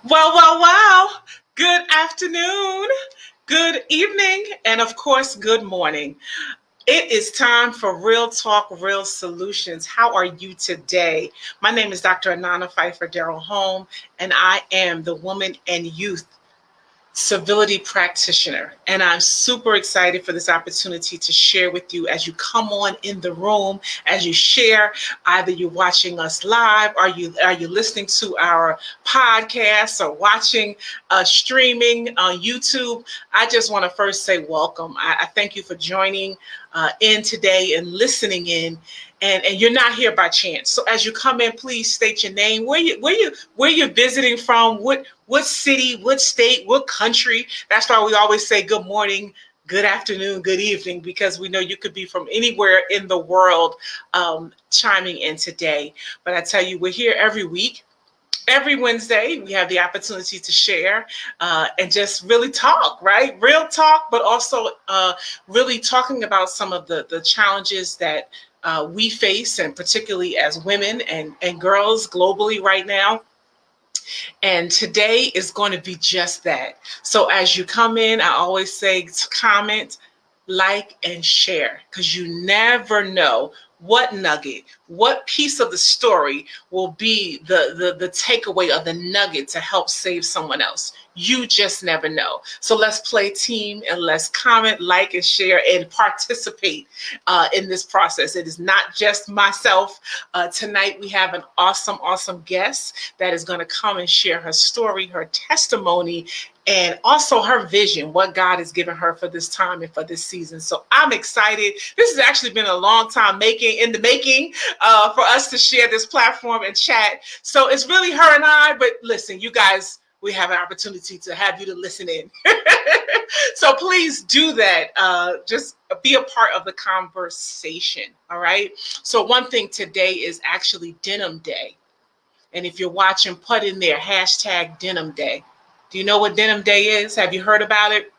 Well. Good afternoon, good evening, and of course, good morning. It is time for Real Talk, Real Solutions. How are you today? My name is Dr. Anana Pfeiffer Darrell Home, and I am the Woman and Youth Civility Practitioner. And I'm super excited for this opportunity to share with you as you come on in the room, as you share. Either you're watching us live, are you listening to our podcast, or watching streaming on YouTube. I just want to first say welcome. I thank you for joining in today and listening in. And you're not here by chance. So as you come in, please state your name, where you're visiting from, what city, what state, what country. That's why we always say good morning, good afternoon, good evening, because we know you could be from anywhere in the world chiming in today. But I tell you, we're here every week. Every Wednesday, we have the opportunity to share and just really talk, right? Real talk, but also really talking about some of the challenges that we face, and particularly as women and girls globally right now. And today is going to be just that. So as you come in, I always say to comment, like, and share, because you never know what nugget, what piece of the story will be the takeaway or the nugget to help save someone else. You just never know. So let's play team and let's comment, like, and share and participate in this process. It is not just myself. Tonight we have an awesome guest that is going to come and share her story, her testimony, and also her vision, what God has given her for this time and for this season. So I'm excited. This has actually been a long time in the making for us to share this platform and chat. So it's really her and I, but listen, you guys, we have an opportunity to have you to listen in. So please do that. Just be a part of the conversation. All right. So one thing today is actually Denim Day. And if you're watching, put in there hashtag Denim Day. Do you know what Denim Day is? Have you heard about it?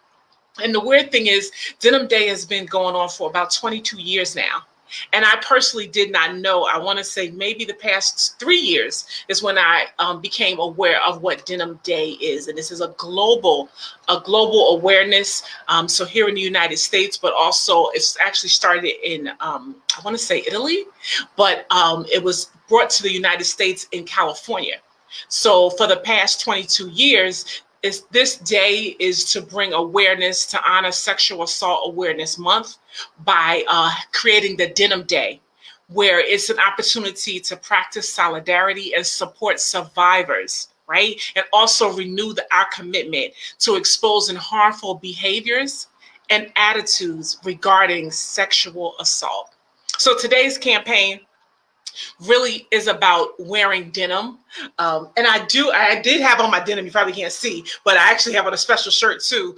And the weird thing is, Denim Day has been going on for about 22 years now. And I personally did not know. I want to say maybe the past 3 years is when I became aware of what Denim Day is. And this is a global awareness. So here in the United States, but also it's actually started in, I want to say Italy, but it was brought to the United States in California. So for the past 22 years, this day is to bring awareness, to honor Sexual Assault Awareness Month by creating the Denim Day, where it's an opportunity to practice solidarity and support survivors, right? And also renew our commitment to exposing harmful behaviors and attitudes regarding sexual assault. So today's campaign really is about wearing denim. And I did have on my denim, you probably can't see, but I actually have on a special shirt too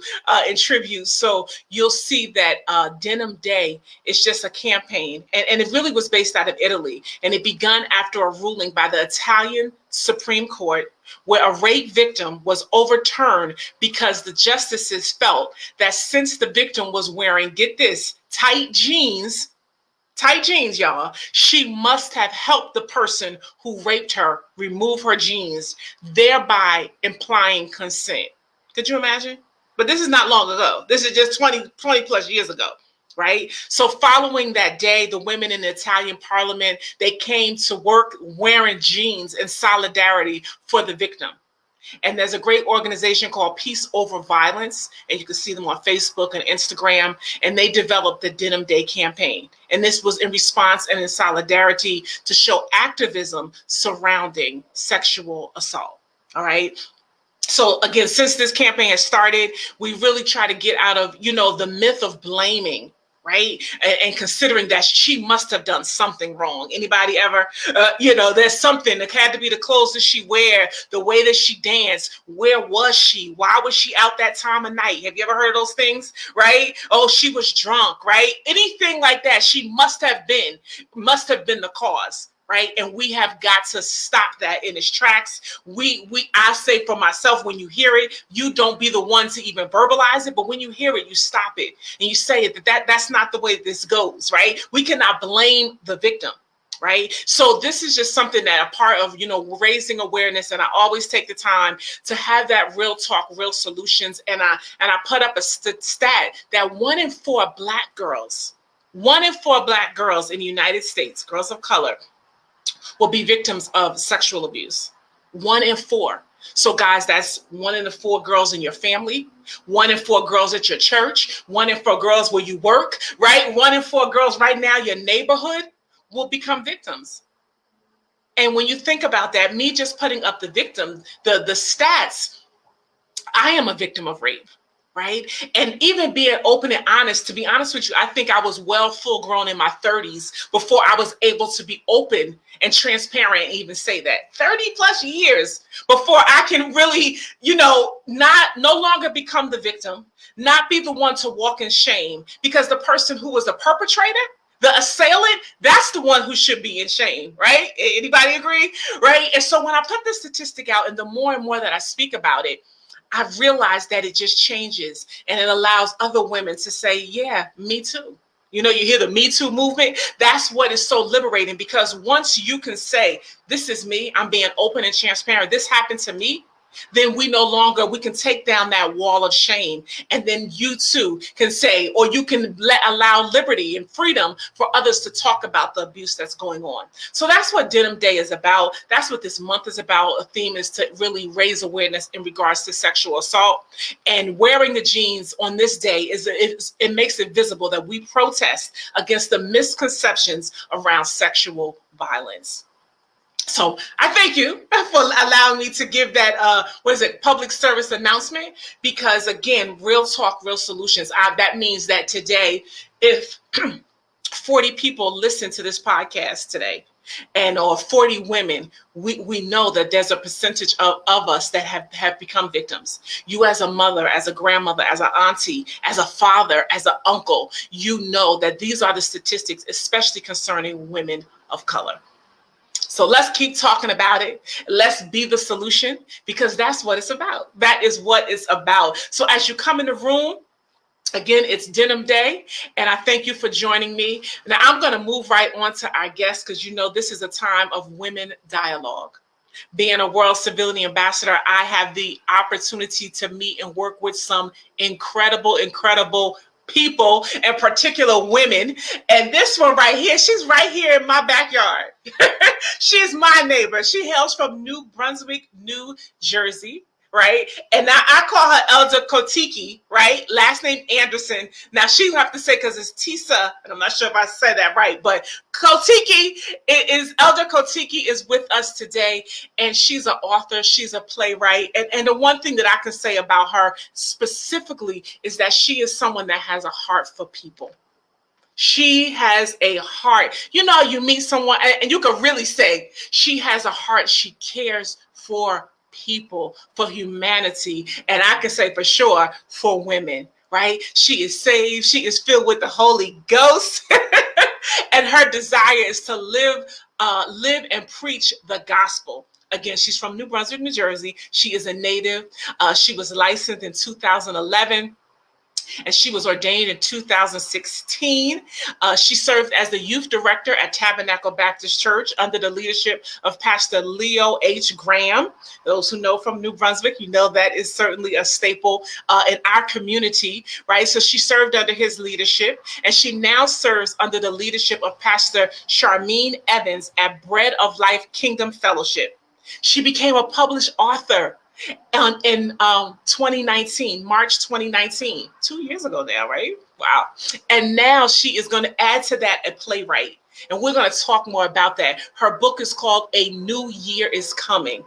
in tribute. So you'll see that Denim Day is just a campaign. And it really was based out of Italy. And it began after a ruling by the Italian Supreme Court where a rape victim was overturned because the justices felt that since the victim was wearing, get this, tight jeans, y'all, she must have helped the person who raped her remove her jeans, thereby implying consent. Could you imagine? But this is not long ago. This is just 20 plus years ago, right? So following that day, the women in the Italian parliament, they came to work wearing jeans in solidarity for the victim. And there's a great organization called Peace Over Violence, and you can see them on Facebook and Instagram, and they developed the Denim Day campaign. And this was in response and in solidarity to show activism surrounding sexual assault. All right. So again, since this campaign has started, we really try to get out of, the myth of blaming, right? And considering that she must have done something wrong. Anybody ever, there's something. It had to be the clothes that she wear, the way that she danced. Where was she? Why was she out that time of night? Have you ever heard of those things, right? Oh, she was drunk, right? Anything like that. She must have been the cause. Right. And we have got to stop that in its tracks. I say for myself, when you hear it, you don't be the one to even verbalize it. But when you hear it, you stop it and you say it, that's not the way this goes. Right. We cannot blame the victim. right? So this is just something that a part of, raising awareness. And I always take the time to have that real talk, real solutions. And I put up a stat that 1 in 4 Black girls in the United States, girls of color, will be victims of sexual abuse. 1 in 4. So guys, that's 1 in 4 girls in your family, 1 in 4 girls at your church, 1 in 4 girls where you work, right? 1 in 4 girls right now, your neighborhood will become victims. And when you think about that, me just putting up the victim, the stats, I am a victim of rape. Right. And even being open and honest, to be honest with you, I think I was full grown in my 30s before I was able to be open and transparent and even say that. 30 plus years before I can really, no longer become the victim, not be the one to walk in shame, because the person who was the perpetrator, the assailant, that's the one who should be in shame, right? Anybody agree? Right. And so when I put this statistic out, and the more and more that I speak about it, I've realized that it just changes, and it allows other women to say, yeah, me too. You hear the Me Too movement. That's what is so liberating, because once you can say, this is me, I'm being open and transparent, this happened to me, then we can take down that wall of shame. And then you too can say, or you can allow liberty and freedom for others to talk about the abuse that's going on. So that's what Denim Day is about. That's what this month is about. A theme is to really raise awareness in regards to sexual assault. And wearing the jeans on this day it makes it visible that we protest against the misconceptions around sexual violence. So I thank you for allowing me to give that, public service announcement, because again, real talk, real solutions. That means that today, if 40 people listen to this podcast today, or 40 women, we know that there's a percentage of us that have become victims. You as a mother, as a grandmother, as an auntie, as a father, as an uncle, you know that these are the statistics, especially concerning women of color. So let's keep talking about it. Let's be the solution, because that's what it's about. That is what it's about. So as you come in the room, again, it's Denim Day, and I thank you for joining me. Now I'm going to move right on to our guest, because this is a time of women dialogue. Being a World Civility Ambassador, I have the opportunity to meet and work with some incredible people, in particular women. And this one right here, she's right here in my backyard. She's my neighbor. She hails from New Brunswick, New Jersey. Right. And now I call her Elder Koatiki, right? Last name Anderson. Now she will have to say, because it's Tisa, and I'm not sure if I said that right, but Elder Koatiki is with us today, and she's an author, she's a playwright. And the one thing that I can say about her specifically is that she is someone that has a heart for people. She has a heart. You meet someone and you can really say she has a heart. She cares for people, for humanity, and I can say for sure for women, right? She is saved. She is filled with the Holy Ghost. And her desire is to live and preach the gospel. Again, she's from New Brunswick, New Jersey. She is a native. She was licensed in 2011. And she was ordained in 2016. She served as the youth director at Tabernacle Baptist Church under the leadership of Pastor Leo H. Graham. Those who know from New Brunswick, that is certainly a staple in our community, right? So she served under his leadership, and she now serves under the leadership of Pastor Charmaine Evans at Bread of Life Kingdom Fellowship. She became a published author in 2019, March 2019, 2 years ago now, right? Wow. And now she is going to add to that a playwright. And we're going to talk more about that. Her book is called A New Year is Coming.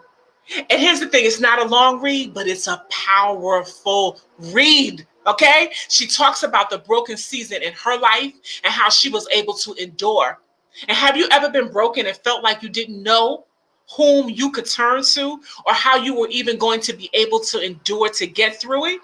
And here's the thing, it's not a long read, but it's a powerful read. Okay? She talks about the broken season in her life and how she was able to endure. And have you ever been broken and felt like you didn't know whom you could turn to, or how you were even going to be able to endure to get through it?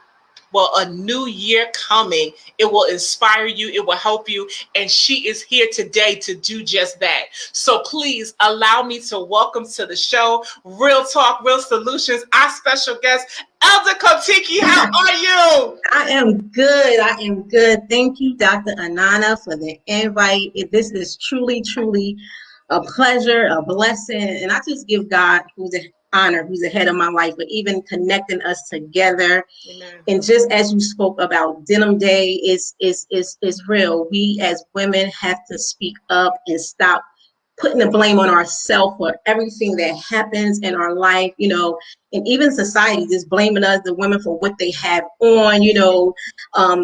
Well, a new year coming, it will inspire you, it will help you, and she is here today to do just that. So please allow me to welcome to the show, Real Talk, Real Solutions, our special guest, Elder Koatiki. How are you? I am good. Thank you, Dr. Anana, for the invite. This is truly a pleasure, a blessing. And I just give God, who's the honor, who's the head of my life, but even connecting us together. Amen. And just as you spoke about Denim Day is real. We as women have to speak up and stop putting the blame on ourselves for everything that happens in our life, and even society just blaming us, the women, for what they have on,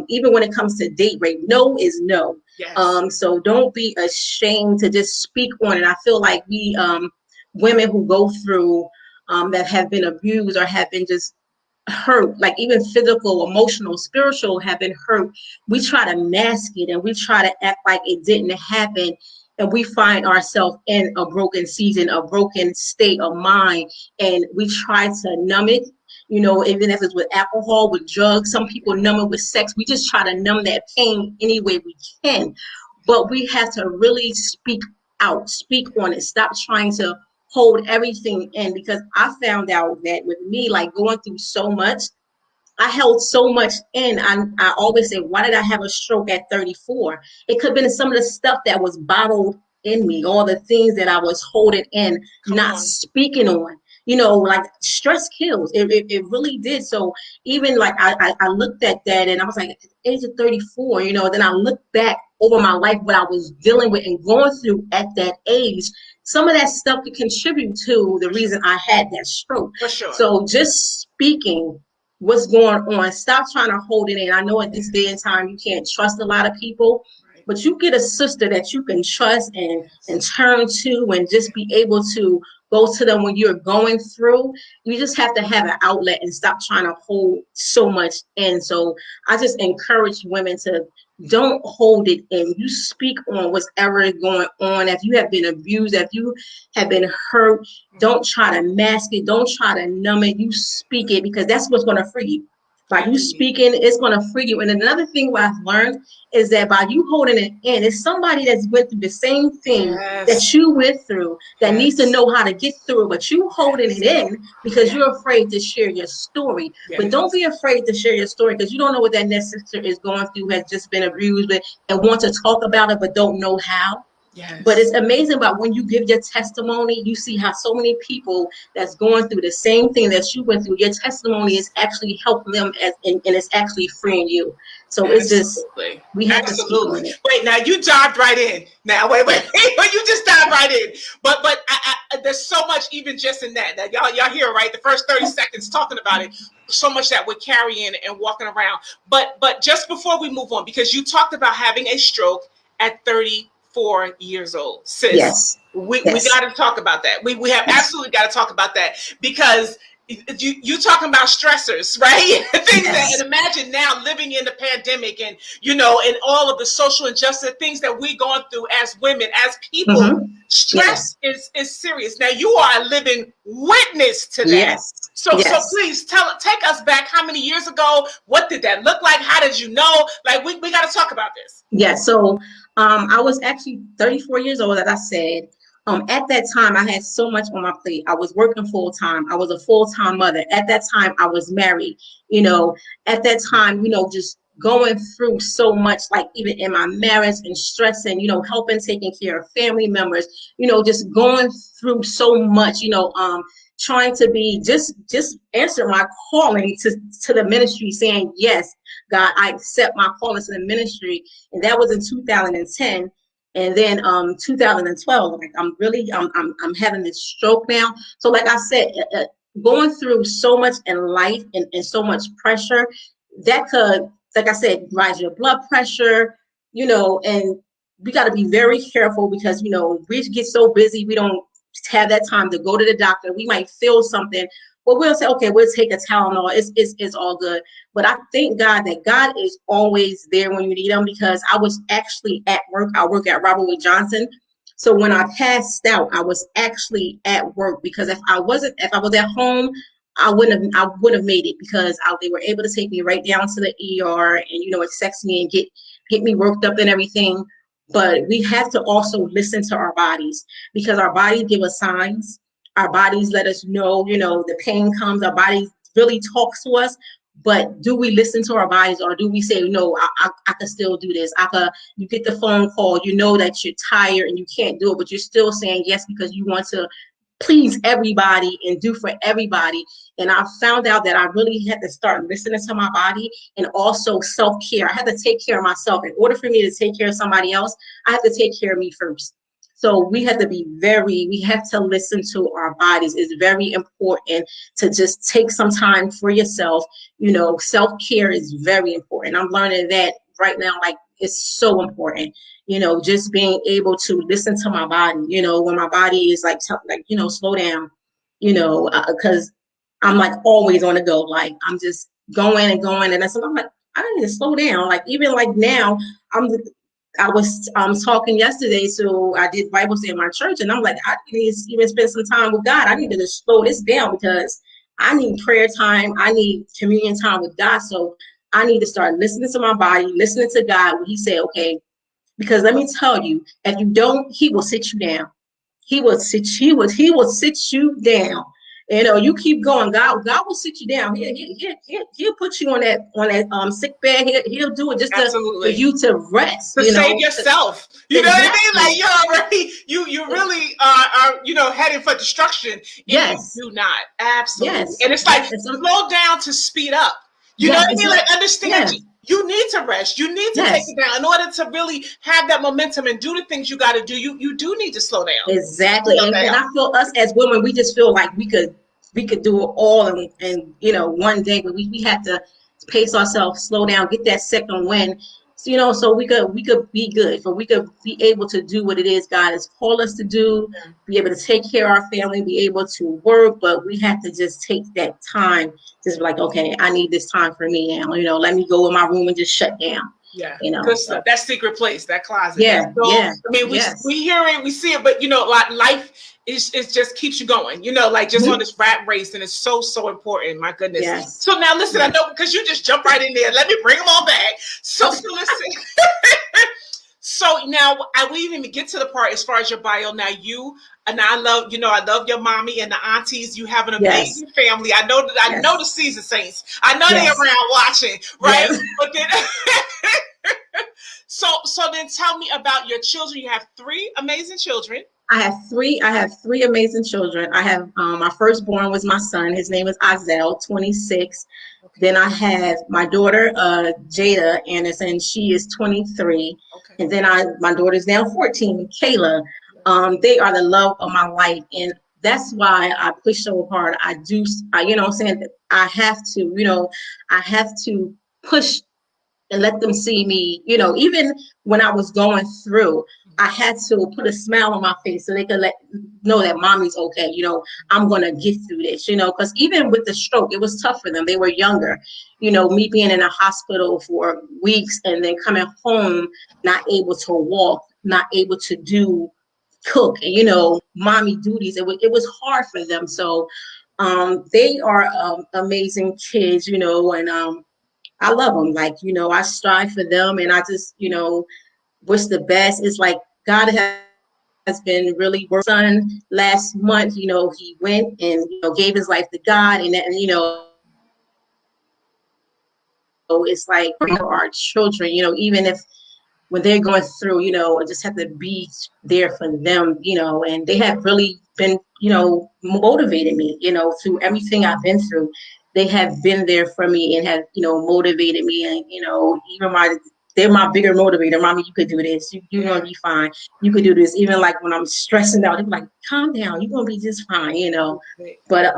even when it comes to date rape, no is no. Yes. So don't be ashamed to just speak on it. I feel like we women who go through that have been abused or have been just hurt, like even physical, emotional, spiritual, have been hurt, we try to mask it and we try to act like it didn't happen. And we find ourselves in a broken season, a broken state of mind, and we try to numb it. Even if it's with alcohol, with drugs, some people numb it with sex. We just try to numb that pain any way we can. But we have to really speak out, speak on it, stop trying to hold everything in, because I found out that with me, like going through so much, I held so much in. I always say, why did I have a stroke at 34? It could have been some of the stuff that was bottled in me, all the things that I was holding in, Come not on. speaking on. Like stress kills. It really did. So even like I looked at that and I was like, at the age of 34, then I looked back over my life, what I was dealing with and going through at that age. Some of that stuff could contribute to the reason I had that stroke. For sure. So just speaking what's going on. Stop trying to hold it in. I know at this day and time you can't trust a lot of people, Right. but you get a sister that you can trust and Yes. turn to and just be able to go to them when you're going through. You just have to have an outlet and stop trying to hold so much in. So I just encourage women to don't hold it in. You speak on whatever is going on. If you have been abused, if you have been hurt, don't try to mask it. Don't try to numb it. You speak it, because that's what's going to free you. By you Indeed. speaking, it's going to free you. And another thing what I've learned is that by you holding it in, it's somebody that's went through the same thing that Yes. you went through that needs to Yes. know how to get through it. But you holding it Yes. in because Yes. you're afraid to share your story. But don't Yes. be afraid to share your story, because you don't know what that next sister is going through, has just been abused with, and want to talk about it but don't know how. But it's Yes. amazing about when you give your testimony, you see how so many people that's going through the same thing that you went through, your testimony is actually helping them and it's actually freeing you. So it's just, Absolutely. we have to speak Absolutely. on it. Wait, now you dived right in. Now, wait. You just dived right in. But there's so much even just in that. Now, y'all hear, right? The first 30 seconds talking about it. So much that we're carrying and walking around. But just before we move on, because you talked about having a stroke at 34 years old, sis. Yes. We Yes. got to talk about that. We have Yes. absolutely got to talk about that, because you talking about stressors, right? Things that, and Yes. imagine now living in the pandemic and and all of the social injustice things that we gone through as women, as people. Mm-hmm. Yeah. Stress is serious. Now you are a living witness to that. Yes. So Yes. please take us back. How many years ago? What did that look like? How did you know? Like we got to talk about this. Yeah, so I was actually 34 years old, as I said. At that time, I had so much on my plate. I was working full time. I was a full time mother. At that time, I was married. You know, at that time, just going through so much, like even in my marriage and stressing, helping, taking care of family members, just going through so much, trying to be just answer my calling to the ministry, saying, yes, God, I accept my calling to the ministry. And that was in 2010. And then 2012, like I'm having this stroke now. So like I said, going through so much in life and so much pressure, that could, like I said, rise your blood pressure, and we got to be very careful, because we get so busy, we don't have that time to go to the doctor. We might feel something, but we'll say, okay, we'll take a Tylenol. It's all good. But I thank God that God is always there when you need him, because I was actually at work. I work at Robert Wood Johnson. So when I passed out, I was actually at work, because if I was at home, I would have made it, because they were able to take me right down to the ER and assess me and get me worked up and everything. But we have to also listen to our bodies, because our bodies give us signs. Our bodies let us know, the pain comes. Our bodies really talks to us. But do we listen to our bodies, or do we say, no, I can still do this? You get the phone call, you know that you're tired and you can't do it, but you're still saying yes because you want to please everybody and do for everybody. And I found out that I really had to start listening to my body, and also self-care. I had to take care of myself. In order for me to take care of somebody else, I have to take care of me first. So we have to listen to our bodies. It's very important to just take some time for yourself. Self-care is very important. I'm learning that right now, like, it's so important. Just being able to listen to my body, when my body is like, slow down, because I'm like always on the go. Like, I'm just going and going. And I'm like, I need to slow down. Like, even like now, I was talking yesterday, so I did Bible study in my church, and I'm like, I need to even spend some time with God. I need to just slow this down because I need prayer time. I need communion time with God. So I need to start listening to my body, listening to God when He said, okay, because let me tell you, if you don't, He will sit you down. He will sit you down. You keep going. God will sit you down. He'll put you on that sick bed. He'll do it just for Absolutely. you to rest. To save yourself. You know what I mean? Exactly. Like, you're already, you really are heading for destruction, and you Yes. do not. Absolutely. Yes. And it's like, Yes. slow down to speed up. You know Yes. what I It's mean? like, Like, understand, yes. you need to rest. You need to take Yes. it down in order to really have that momentum and do the things you got to do. You do need to slow down. Exactly. Slow And down. I feel us as women, we just feel like we could do it all in one day, but we have to pace ourselves, slow down, get that second win. So we could be good, so we could be able to do what it is God has called us to do, be able to take care of our family, be able to work, but we have to just take that time, just be like, okay, I need this time for me now. Let me go in my room and just shut down. Yeah, good stuff. So That secret place, that closet. That's yeah, so. yeah, I mean, yes. we hear it, we see it, but like, life is just keeps you going. Like, just on Mhm. this rat race, and it's so important. My goodness. Yes, So now, listen. I yes. know, because you just jump right in there. Let me bring them all back. So listen. So now, we didn't even get to the part as far as your bio. Now, I love your mommy and the aunties. You have an Yes, amazing family. I know the yes, season saints. I know they're yes, around watching, right? yes. But then, so then tell me about your children. You have three amazing children. I have three amazing children. I have my firstborn was my son. His name is Azel, 26. Okay. Then I have my daughter, Jada Anderson. She is 23. Okay. And then my daughter's now 14, Kayla. Yes. They are the love of my life, and that's why I push so hard. I do, I'm saying, I have to, I have to push and let them see me, even when I was going through, I had to put a smile on my face so they could know that mommy's okay. I'm going to get through this, because even with the stroke, it was tough for them. They were younger, me being in a hospital for weeks and then coming home, not able to walk, not able to cook, and, mommy duties. It was hard for them. So, they are amazing kids, and, I love them. Like, I strive for them, and I just, wish the best. It's like God has been really working. Son last month, he went and, gave his life to God. And then, it's like our children, even if when they're going through, I just have to be there for them, and they have really been, motivated me, through everything I've been through. They have been there for me and have, motivated me. And, even they're my bigger motivator. Mommy, you could do this. You're going to Yeah. be fine. You could do this. Even like when I'm stressing out, they're like, calm down. You're going to be just fine. But,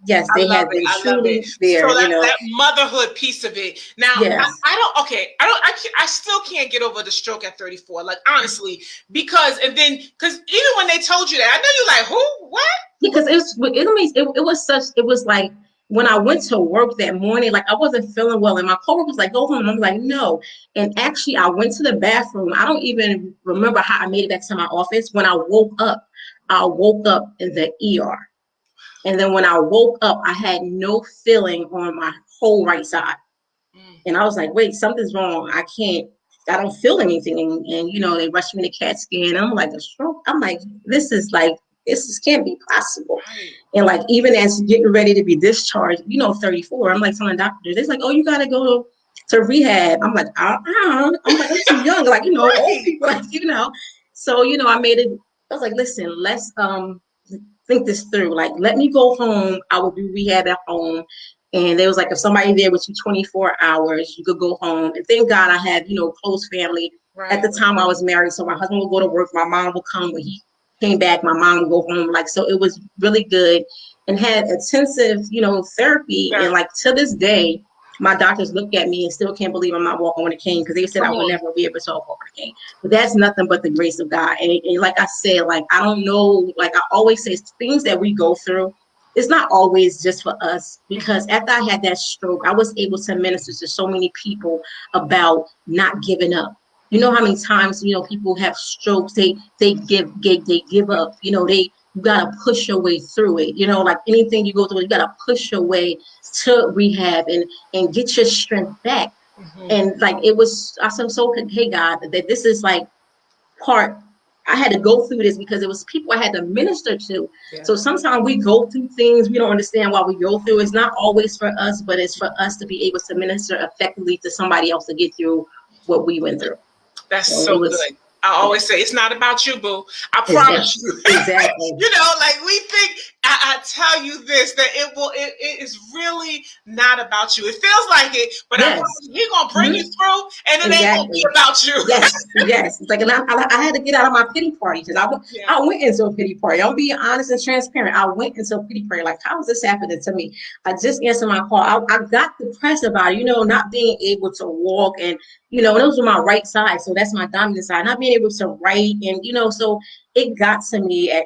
yes, I they love have it. been I love it. truly So there, that motherhood piece of it. Now, Yes. I don't. Okay, I don't. I still can't get over the stroke at 34. Like, honestly, because even when they told you that, I know you're like, who? What? Because it was like when I went to work that morning, like I wasn't feeling well, and my coworker was like, "Go home." I'm like, "No." And actually, I went to the bathroom. I don't even remember how I made it back to my office. When I woke up in the ER, and then when I woke up, I had no feeling on my whole right side, Mm. and I was like, "Wait, something's wrong. I don't feel anything." And they rushed me to CAT scan. I'm like, a stroke. I'm like, this is like this can't be possible. Right. And like, even as getting ready to be discharged, 34, I'm like telling doctors, it's like, oh, you got to go to rehab. I'm like, I'm like, I'm too young. Like, old Right. people, like, So, I made it. I was like, listen, let's think this through. Like, let me go home. I will do rehab at home. And they was like, if somebody there with you 24 hours, you could go home. And thank God I had, close family. At Right. the time I was married, so my husband would go to work. My mom would come when he came back. My mom would go home. Like, so it was really good, and had intensive, therapy. And There. like, to this day, my doctors look at me and still can't believe I'm not walking with a cane, because they said I Come would on. never be able to walk with a cane. But that's nothing but the grace of God. And like I said, like, I don't know, like I always say, things that we go through, it's not always just for us. Because after I had that stroke, I was able to minister to so many people about not giving up. You know how many times, people have strokes, they give up, you gotta push your way through it. Like anything you go through, you gotta push your way to rehab and get your strength back. Hmm. And like, it was, I said, so, hey God, that this is like part, I had to go through this because it was people I had to minister to. Yeah. So sometimes we go through things, we don't understand why we go through. It's not always for us, but it's for us to be able to minister effectively to somebody else to get through what we went through. That's So it so was, good. I yeah, always say it's not about you, boo. I promise exactly, you. exactly. Like we think. I tell you this that it is really not about you. It feels like it, but I promise Yes. you, He's gonna bring you Mm-hmm. through, and it ain't gonna be Exactly. about you. Yes, yes. It's like, and I had to get out of my pity party, because Yeah. I went into a pity party. I'm being honest and transparent. I went into a pity party. Like, how is this happening to me? I just answered my call. I got depressed about it, not being able to walk, and those were my right side, so that's my dominant side. Not being able to write, and so it got to me at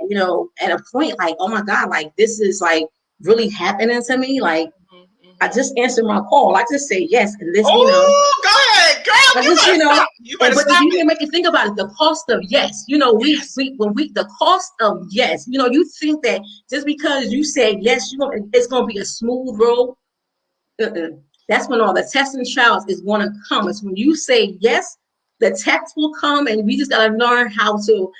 at a point like, oh my God, like this is like really happening to me. Like, Mm-hmm, I mm-hmm. just answered my call. I just say yes, and this, Oh, go ahead, girl. I You just, better stop. You better but stop you it. can make you think about it. The cost of yes, Yes. the cost of yes, you think that just because you say yes, it's gonna be a smooth road. Uh-uh. That's when all the tests and trials is gonna come. It's when you say yes, the tests will come, and we just gotta learn how to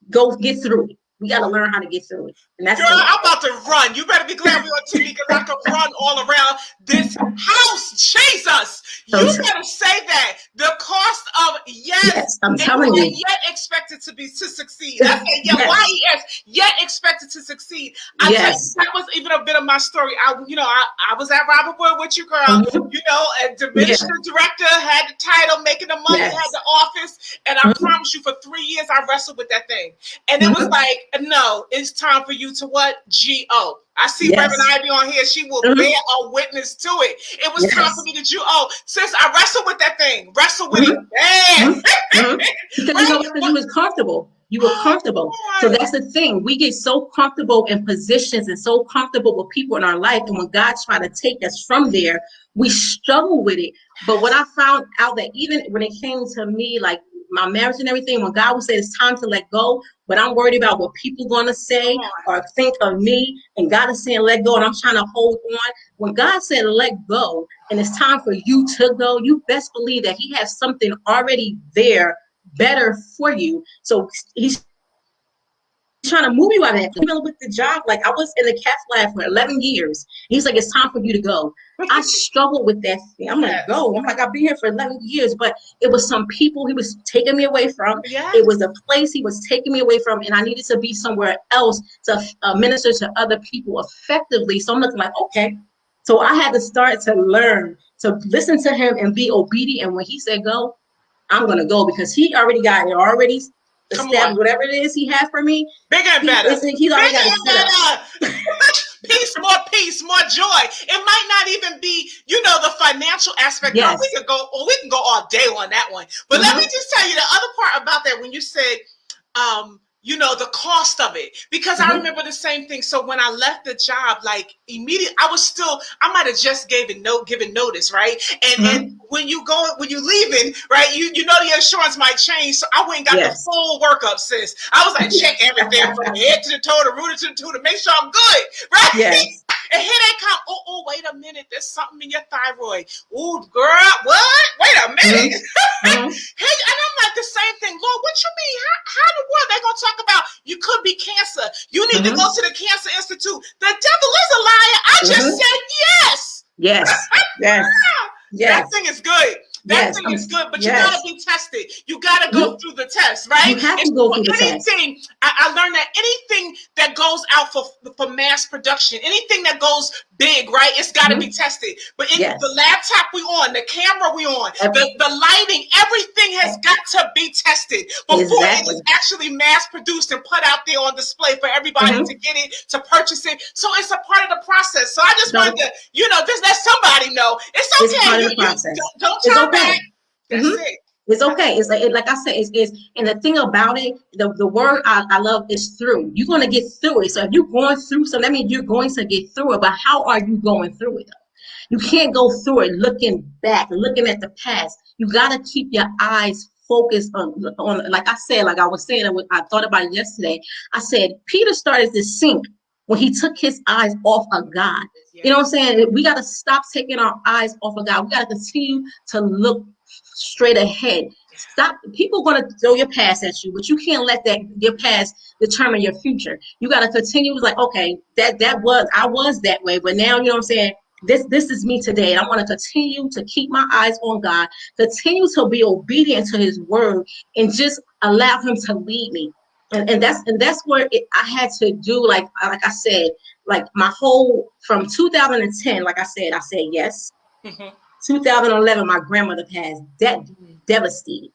go get through it. We gotta learn how to get through it, and that's Girl, I'm about to run. You better be glad we're on TV because I can run all around this house. Jesus, you so, better say that. The cost of yes, yes, I'm and you telling are you, yet expected to succeed. I say yeah, yes, YES, yet expected to succeed. I tell you, yes, that was even a bit of my story. I was at Robert Wood with you, girl. mhm, And the yeah, minister director had the title, making the money, had yes, the office, and I mhm, promise you, for 3 years I wrestled with that thing. And it was mhm, like, no, it's time for you to what? G-O. I see Reverend yes, Ivy on here. She will bear mhm, a witness to it. It was time for yes. me to G-O. Sis, I wrestled with that thing. Wrestle with it Mhm. bad. Mhm. Mhm. Because you Right? know what? Because you was comfortable. You were Oh, comfortable. So God. that's the thing. We get so comfortable in positions and so comfortable with people in our life. And when God try to take us from there, we struggle with it. But what I found out, that even when it came to me, like my marriage and everything, when God would say it's time to let go, but I'm worried about what people are going to Come say on. or think of me, and God is saying let go, and I'm trying to hold on. When God said let go, and it's time for you to go, you best believe that He has something already there better for you. So He's trying to move you out of that. Even with the job, like I was in the cath lab for 11 years. He's like, it's time for you to go. I struggled with that thing. I'm like, go. I'm Yes. like, I've been here for 11 years, but it was some people He was taking me away from. It was Yes. a place He was taking me away from, and I needed to be somewhere else to minister to other people effectively. So I'm looking like, okay. So I had to start to learn to listen to Him and be obedient. And when He said go, I'm gonna go, because He already got it already Come on. established. Whatever it is He had for me, Bigger and better. He's already Bigger got it and set up. better. Peace, more joy. It might not even be, the financial aspect. Girl, Yes. we can go all day on that one. But let me Mm-hmm. just tell you the other part about that when you said, the cost of it. Because I Mm-hmm. remember the same thing. So when I left the job, like immediately, I might have just given notice, right? And Mm-hmm. when you leaving, right? The insurance might change. So I went and got the Yes. full workup, sis. I was like, check everything from the head to the toe, the rooter to the toe to make sure I'm good, right? Yes. And here they how, oh, wait a minute, there's something in your thyroid. Ooh, girl, what? Wait a minute. Hey, and I'm like, the same thing. Lord, what you mean? How the world they gonna talk about you could be cancer? You need to go to the Cancer Institute. The devil is a liar. I just said yes. Yes. Yes. That thing is good. That Yes. thing is good, but you gotta be tested. You gotta go through the test, right? You have to go through the test. I learned that anything that goes out for mass production, anything that goes big, right? It's gotta be tested. But the laptop we on, the camera we on, the lighting, everything has got to be tested before it is actually mass produced and put out there on display for everybody to get it, to purchase it. So it's a part of the process. So I just wanted to, just let somebody know it's okay. It's part of the process. Don't turn back. That's it. It's okay. It's like I said, it's and the thing about it, the word I love is through. You're gonna get through it. So if you're going through, so that means you're going to get through it. But how are you going through it? You can't go through it looking back, looking at the past. You gotta keep your eyes focused on like I said, like I was saying, I thought about it yesterday. I said Peter started to sink when he took his eyes off of God. Yes. You know what I'm saying? We got to stop taking our eyes off of God. We got to continue to look straight ahead. Stop. People are going to throw your past at you, but you can't let your past determine your future. You got to continue like, okay, I was that way, but now, you know what I'm saying? This is me today. And I want to continue to keep my eyes on God, continue to be obedient to his word, and just allow him to lead me. And that's where I had to do, like I said, like my whole, from 2010, like I said yes. 2011, my grandmother passed. That devastated.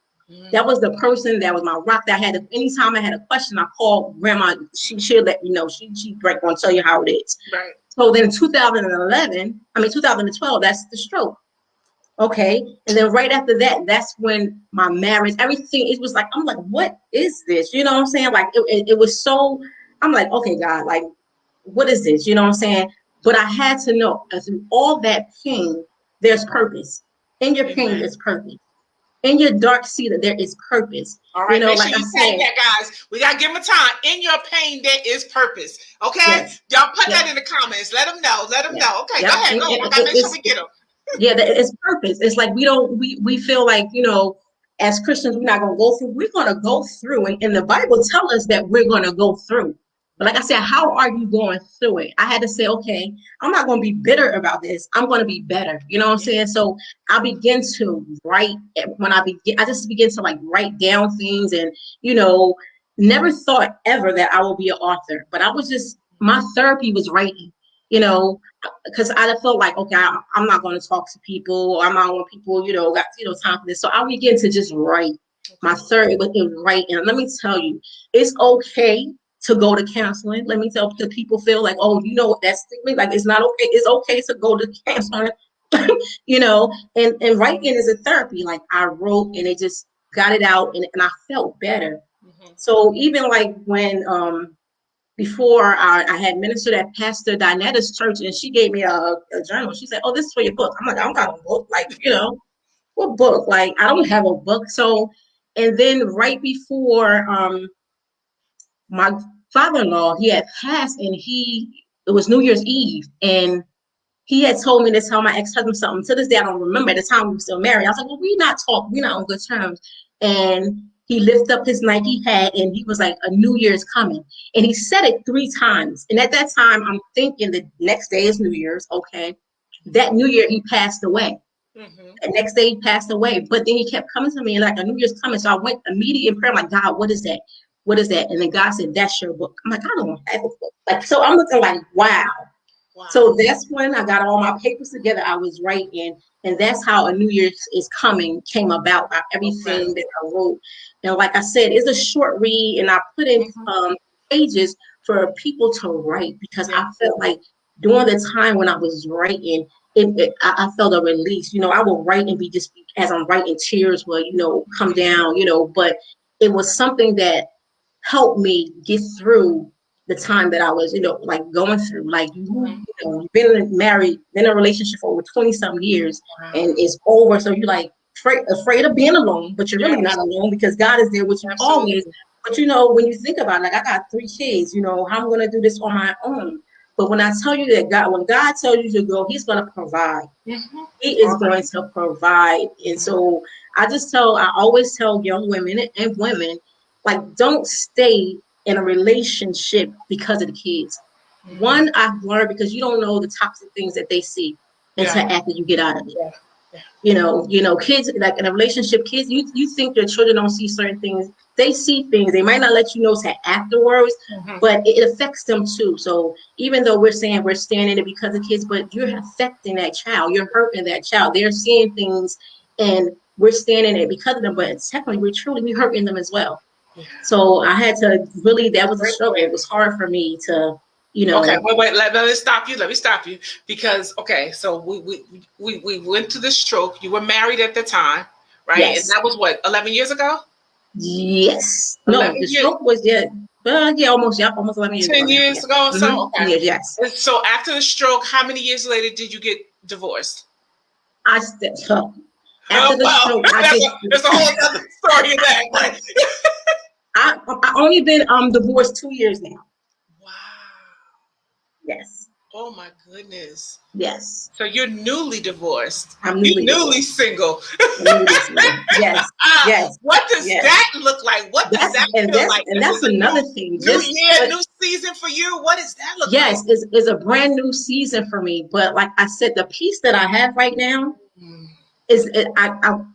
That was the person that was my rock. That I had anytime I had a question, I called grandma. She'll let me know. She gonna tell you how it is. Right. So then 2012, that's the stroke. Okay. And then right after that, that's when my marriage, everything, it was like, I'm like, what is this? You know what I'm saying? Like it was so, I'm like, okay, God, like, what is this? You know what I'm saying? But I had to know through all that pain, there's purpose. In your pain, there's purpose. In your dark season, there is purpose. All right, make sure you tag that, guys. We got to give them time. In your pain, there is purpose. Okay? Yes. Y'all put that in the comments. Let them know. Let them know. Okay, go ahead. Go. We got to make sure we get them. Yeah, it's purpose. It's like we feel like, as Christians, we're not going to go through. We're going to go through. And the Bible tells us that we're going to go through. But like I said, how are you going through it? I had to say, okay, I'm not going to be bitter about this. I'm going to be better. You know what I'm saying? So I begin to write. I just begin to like write down things, and, never thought ever that I would be an author. But I was just, my therapy was writing, because I felt like, okay, I'm not going to talk to people. Or I'm not want people, got, time for this. So I began to just write. My therapy was writing. And let me tell you, it's okay to go to counseling. Let me tell, because people feel like, oh, that's like, it's not okay. It's okay to go to counseling, and writing is a therapy. Like I wrote and it just got it out, and I felt better. So even like when, before I had ministered at Pastor Dinetta's church, and she gave me a journal. She said, oh, this is for your book. I'm like, I don't got a book. Like, what book? Like, I don't have a book. So, and then right before, my father-in-law, he had passed, and it was New Year's Eve, and he had told me to tell my ex-husband something. To this day, I don't remember. At the time, we were still married. I was like, well, we're not on good terms. And he lifted up his Nike hat, and he was like, a New Year's coming. And he said it 3 times. And at that time, I'm thinking the next day is New Year's. Okay. That New Year, he passed away. The next day, he passed away. But then he kept coming to me, and like, a New Year's coming. So I went immediately in prayer, like, God, what is that? What is that? And then God said, that's your book. I'm like, I don't have a book. Like, so I'm looking like, wow. So that's when I got all my papers together. I was writing, and that's how A New Year's is Coming came about. Everything that I wrote. And like I said, it's a short read, and I put in pages for people to write, because I felt like during the time when I was writing, I felt a release. I will write and as I'm writing, tears will, come down, but it was something that helped me get through the time that I was, like going through. Like, you've been married, in a relationship for over 20 some years, and it's over. So you're like afraid of being alone, but you're really not alone, because God is there with you always. But when you think about it, like, I got 3 kids, how I'm going to do this on my own. But when I tell you that God, when God tells you to go, He's going to provide. Mm-hmm. He is All going right. to provide. And so I always tell young women and women, like, don't stay in a relationship because of the kids. Mm-hmm. One, I've learned because you don't know the toxic things that they see Yeah. until after you get out of it. Yeah. Yeah. Kids, like in a relationship, kids, you think your children don't see certain things. They see things. They might not let you know till afterwards, Mm-hmm. but it affects them too. So even though we're saying we're standing it because of kids, but you're affecting that child. You're hurting that child. They're seeing things, and we're standing it because of them. But technically, we're hurting them as well. Yeah. So I had to really. That was a Great struggle. point. It was hard for me to, Okay, wait. Let me stop you. Let me stop you because okay, so we went to the stroke. You were married at the time, right? And yes. that was what 11 years ago. Yes. No, the 11 years, stroke was yeah, almost 11 years ago 10 now. years Yeah. ago or so. Okay. Yes, yes. And so after the stroke, how many years later did you get divorced? I stepped up. Oh After the well, stroke, that's a whole other story of that. But I only been divorced 2 years now. wow. Yes. Oh my goodness. Yes. So you're newly divorced. I'm You're newly newly divorced. single. I'm newly single. Yes. Yes. What does Yes. that look like? What does That's that and feel that's like? and This that's is a another new thing. new Just year, but new season for you. What does that look like? yes, is a brand new season for me. But like I said, the peace that I have right now Mm,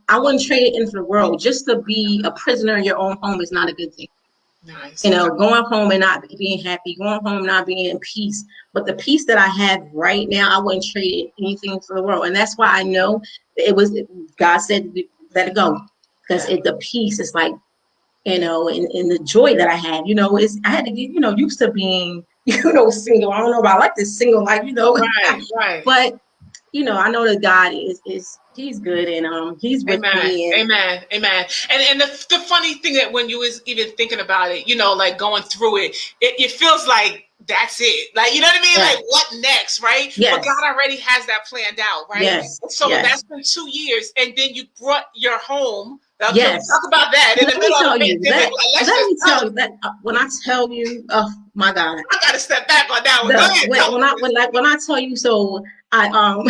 I wouldn't trade it in for the world. Just to be a prisoner in your own home is not a good thing. nice. Going home and not being happy, going home not being in peace. But the peace that I have right now, I wouldn't trade anything for the world. And that's why I know it was God said let it go. Because Yeah. the peace is like, and the joy that I had, is I had to get, used to being, single. I don't know about like this single life, Right, right. but I know that God is He's good and He's with Amen. me and Amen. Amen. And the funny thing that when you was even thinking about it, like going through it feels like that's it. Like you know what I mean? yes, Like what next, right? But yes, God already has that planned out, right? yes, And so yes, that's been 2 years, and then you brought your home. Now, can we yes. talk about that in Let the me middle of tell a you pandemic? that. Like, let's Let just me tell you that when I tell you, oh my God, I got to step back on that one. Go ahead, tell me. when I tell you, so I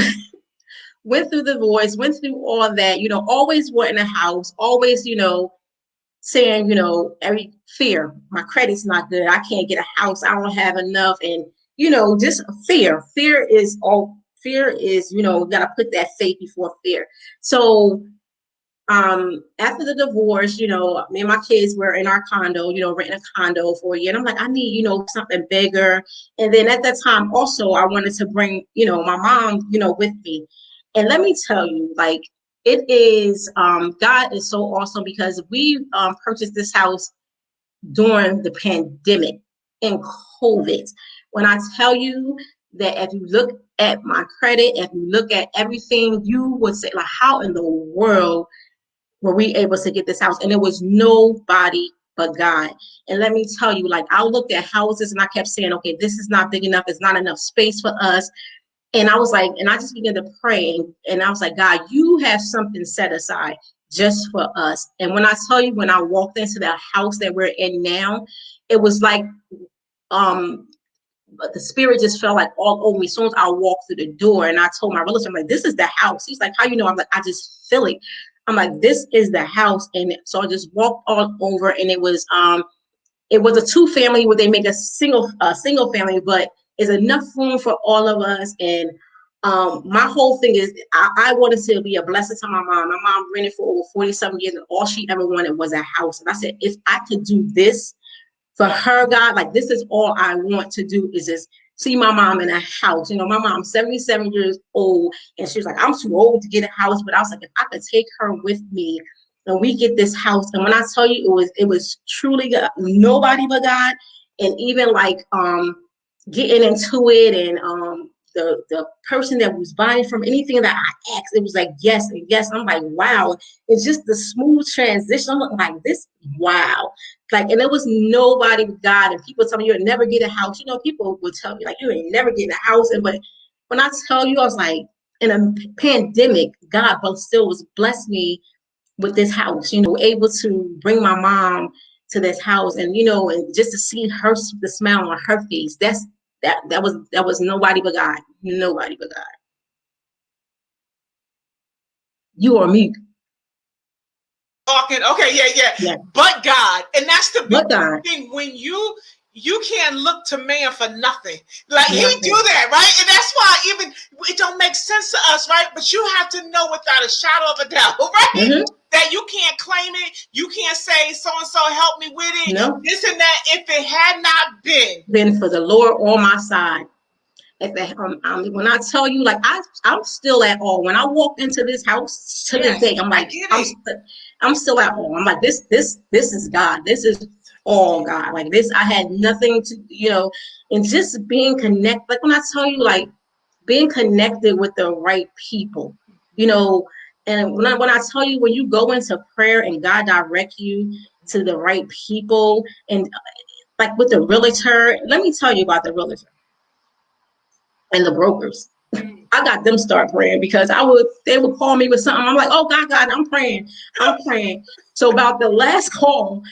went through the divorce, went through all that, always wanting a house, always, saying, every fear, my credit's not good, I can't get a house, I don't have enough, and just fear. Fear is, you gotta put that faith before fear. So after the divorce, me and my kids were in our condo, renting a condo for a year. And I'm like, I need, something bigger. And then at that time also I wanted to bring, my mom, with me. And let me tell you, like it is God is so awesome because we purchased this house during the pandemic and COVID. When I tell you that if you look at my credit, if you look at everything, you would say, like, how in the world were we able to get this house? And it was nobody but God. And let me tell you, like I looked at houses and I kept saying, okay, this is not big enough. It's not enough space for us. And I was like, and I just began to pray. And I was like, God, you have something set aside just for us. And when I tell you, when I walked into the house that we're in now, it was like um but the spirit just felt like all over me as soon as I walked through the door. And I told my relative, I'm like, this is the house. He's like, how you know? I'm like, I just feel it. I'm like, this is the house. And so I just walked all over, and it was a two family where they make a single family, but it's enough room for all of us. And my whole thing is I wanted to be a blessing to my mom. My mom rented for over 47 years, and all she ever wanted was a house. And I said, if I could do this for her, God, like this is all I want to do is just see my mom in a house. My mom's 77 years old, and she was like, I'm too old to get a house. But I was like, if I could take her with me and we get this house. And when I tell you, it was truly God, nobody but God. And even like getting into it, and the person that was buying from anything that I asked, it was like yes and yes. And I'm like, wow, it's just the smooth transition. I'm like, this, wow. Like, and there was nobody but God. And people tell me you'll never get a house. People would tell me like you ain't never getting a house. And but when I tell you, I was like, in a pandemic, God but still was blessed me with this house, able to bring my mom to this house, and and just to see her, the smile on her face, That was nobody but God. Nobody but God. You or me. Talking, okay, yeah. But God, and that's the But God. thing when you can't look to man for nothing. Like he Nothing. do that, right? And that's why even it don't make sense to us, right? But you have to know without a shadow of a doubt, right? Mm-hmm. That you can't claim it. You can't say so and so help me with it. No. This and that. If it had not been for the Lord on my side. When I tell you, like I'm still at all. When I walked into this house to this day, I'm like, I'm still at all. I'm like, this is God. This is all God. Like this, I had nothing to, and just being connected. Like when I tell you, like being connected with the right people, and when I tell you, when you go into prayer and God direct you to the right people, and like with the realtor, let me tell you about the realtor and the brokers. I got them start praying because they would call me with something. I'm like, oh God, I'm praying. So about the last call,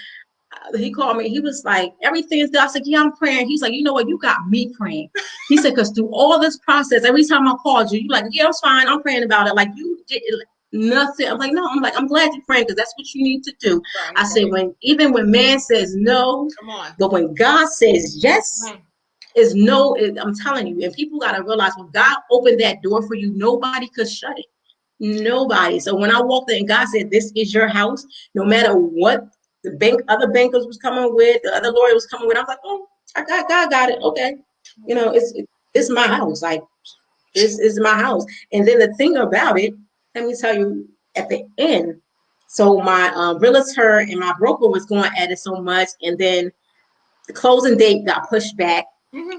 he called me. He was like, everything is good. I said, yeah, I'm praying. He's like, you know what? You got me praying. He said, because through all this process, every time I called you, you're like, yeah, it's fine. I'm praying about it. Like you did nothing. I'm like, no. I'm like, I'm glad you're praying because that's what you need to do. Right, I said, even when man says no, but when God says yes. Is no, I'm telling you, and people got to realize when God opened that door for you, nobody could shut it. Nobody. So when I walked in and God said, this is your house, no matter what the other bankers was coming with, the other lawyer was coming with, I was like, oh, God got it. Okay. It's my house. Like, this is my house. And then the thing about it, let me tell you, at the end, so my realtor and my broker was going at it so much, and then the closing date got pushed back.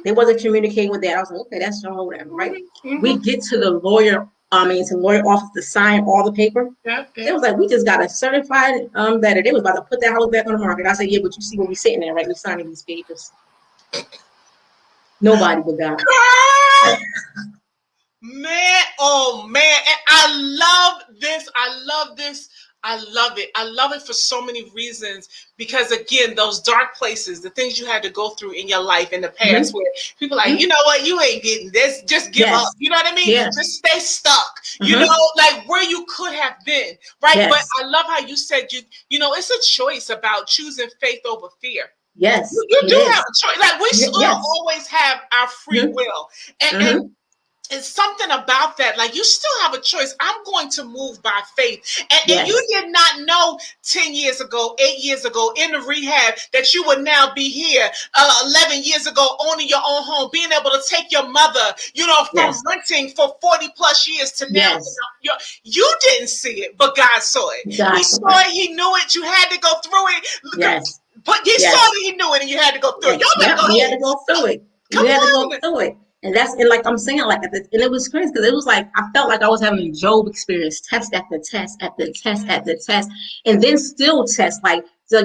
They wasn't communicating with that. I was like, okay, that's all whatever, right? We get to the lawyer, to the lawyer office to sign all the paper. It was like, we just got a certified letter. They was about to put that house back on the market. I said, yeah, but you see where we sitting there, right? We signing these papers. Nobody but God. Man, oh man. And I love this. I love it. I love it for so many reasons because, again, those dark places, the things you had to go through in your life in the past, where people are like, you know what, you ain't getting this, just give up. You know what I mean? Just stay stuck. You know, like where you could have been, right? But I love how you said it's a choice about choosing faith over fear. Yes, you do have a choice. Like we still always have our free will, and it's something about that. Like you still have a choice. I'm going to move by faith. And you did not know 10 years ago, 8 years ago in the rehab that you would now be here 11 years ago owning your own home, being able to take your mother, from renting for 40 plus years to now. You didn't see it, but God saw it. He saw it. He knew it. You had to go through it. But he saw it. He knew it, and you had to go through it. You had to go through it. You had to go through it. And like I'm saying, like, and it was crazy because it was like I felt like I was having a Job experience, test after test after test after test, and then still test. Like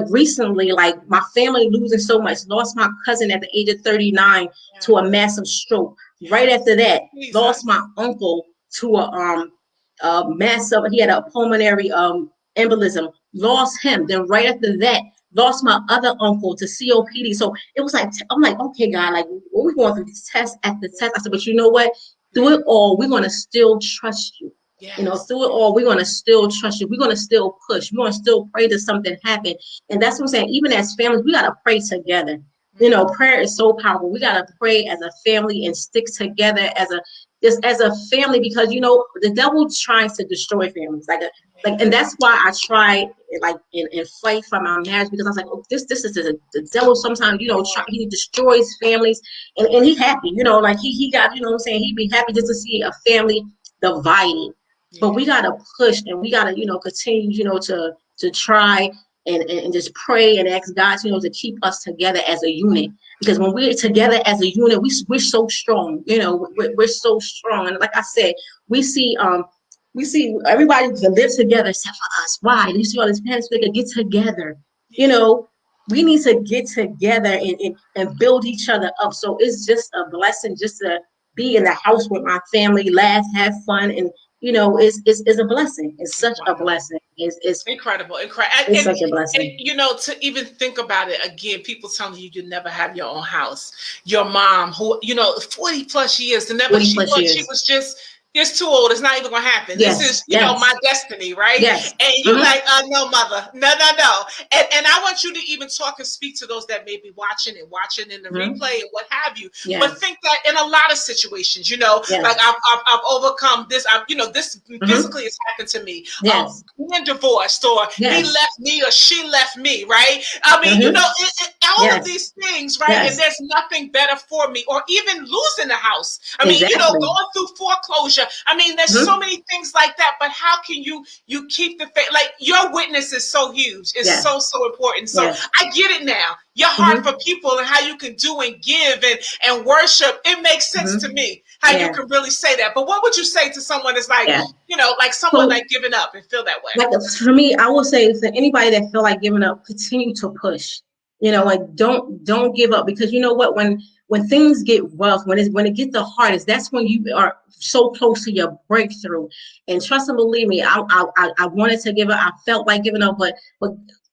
recently, like my family losing so much, lost my cousin at the age of 39 to a massive stroke. Right after that, lost my uncle to a massive. He had a pulmonary embolism. Lost him. Then right after that, lost my other uncle to COPD. So it was like, I'm like, okay, God, like, what we going through these tests after test? I said, but you know what? Through it all, we're going to still trust you. Through it all, we're going to still trust you. We're going to still push. We're going to still pray that something happen. And that's what I'm saying. Even as families, we got to pray together. Prayer is so powerful. We got to pray as a family and stick together as a family, because the devil tries to destroy families, and that's why I try and fight for my marriage, because I was like, oh, this is the devil. Sometimes he destroys families, and he happy, like he got, what I'm saying, he'd be happy just to see a family divided. But we gotta push, and we gotta continue to try and just pray and ask God to keep us together as a unit. Because when we're together as a unit, we're so strong. We're so strong. And like I said, we see everybody to live together except for us. Why? You see all these parents, they could get together. We need to get together and build each other up. So it's just a blessing just to be in the house with my family, laugh, have fun, and it's a blessing. It's such a blessing. It's Incredible, incredible, it's and, such a blessing. you know, to even think about it again, people telling you you never have your own house. Your mom, who, you know, 40 plus years, and never, 40 she plus thought she years. was just, it's too old. It's not even gonna happen. This Yes, is, you know, my yes, destiny, right? yes. And you Mm-hmm, like, no, mother, no, no, no. And I want you to even talk and speak to those that may be watching in the mm-hmm. replay and what have you. But Yes, think that in a lot of situations, you know, like yes. I've overcome this. You know, this Mm-hmm. physically has happened to me. Yes, Being divorced, or he yes. left me, or she left me, right? I mean, you know, Mm-hmm. all of Yes, these things, right? And yes. there's nothing better for me, or even losing the house. I mean, you know, Exactly. going through foreclosure. I mean, there's so Mm-hmm. many things like that. But how can you keep the faith? Like, your witness is so huge. It's Yes, so important. So yes. I get it now. Your heart Mm-hmm. for people and how you can do and give and worship. It makes sense to Mm-hmm. me how you Yeah, can really say that. But what would you say to someone that's like, yeah. you know, like someone So like giving up and feel that way? like for me, I would say for anybody that feel like giving up, continue to push. And don't give up, because you know what, when things get rough, when it gets the hardest, that's when you are so close to your breakthrough. And trust and believe me, I wanted to give up. I felt like giving up, but